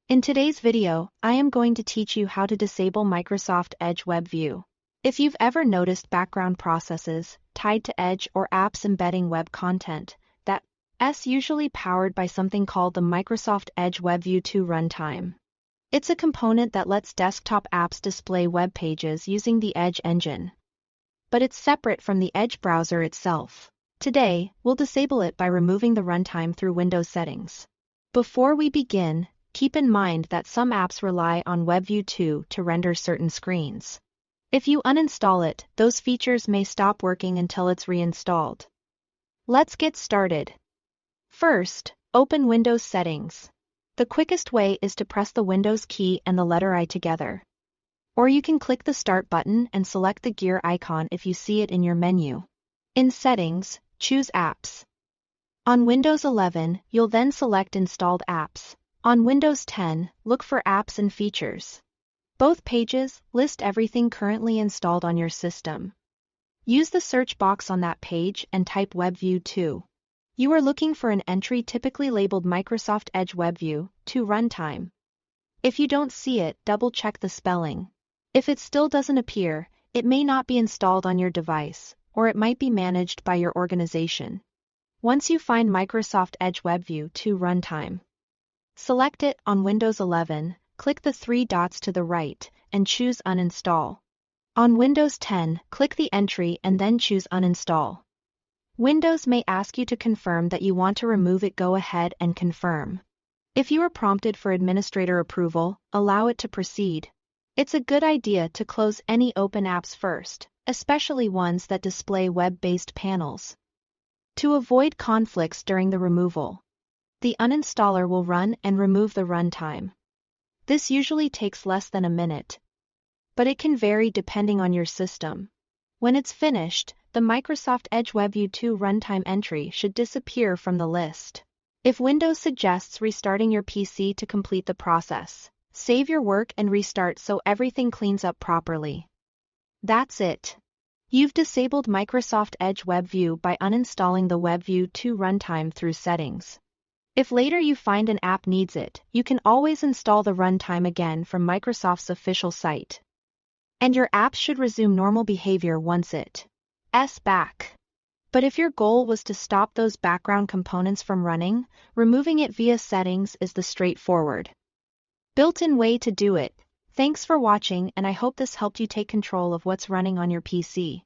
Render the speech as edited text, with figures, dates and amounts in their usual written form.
In today's video, I am going to teach you how to disable Microsoft Edge WebView. If you've ever noticed background processes tied to Edge or apps embedding web content, that's usually powered by something called the Microsoft Edge WebView 2 Runtime. It's a component that lets desktop apps display web pages using the Edge engine. But it's separate from the Edge browser itself. Today, we'll disable it by removing the runtime through Windows settings. Before we begin, keep in mind that some apps rely on WebView 2 to render certain screens. If you uninstall it, those features may stop working until it's reinstalled. Let's get started. First, open Windows Settings. The quickest way is to press the Windows key and the letter I together. Or you can click the Start button and select the gear icon if you see it in your menu. In Settings, choose Apps. On Windows 11, you'll then select Installed Apps. On Windows 10, look for Apps and Features. Both pages list everything currently installed on your system. Use the search box on that page and type WebView 2. You are looking for an entry typically labeled Microsoft Edge WebView 2 Runtime. If you don't see it, double-check the spelling. If it still doesn't appear, it may not be installed on your device, or it might be managed by your organization. Once you find Microsoft Edge WebView 2 Runtime, select it on Windows 11, click the three dots to the right, and choose Uninstall. On Windows 10, click the entry and then choose Uninstall. Windows may ask you to confirm that you want to remove it. Go ahead and confirm. If you are prompted for administrator approval, allow it to proceed. It's a good idea to close any open apps first, especially ones that display web-based panels. To avoid conflicts during the removal, the uninstaller will run and remove the runtime. This usually takes less than a minute, but it can vary depending on your system. When it's finished, the Microsoft Edge WebView 2 runtime entry should disappear from the list. If Windows suggests restarting your PC to complete the process, save your work and restart so everything cleans up properly. That's it. You've disabled Microsoft Edge WebView by uninstalling the WebView 2 runtime through Settings. If later you find an app needs it, you can always install the runtime again from Microsoft's official site. And your app should resume normal behavior once it's back. But if your goal was to stop those background components from running, removing it via Settings is the straightforward, built-in way to do it. Thanks for watching, and I hope this helped you take control of what's running on your PC.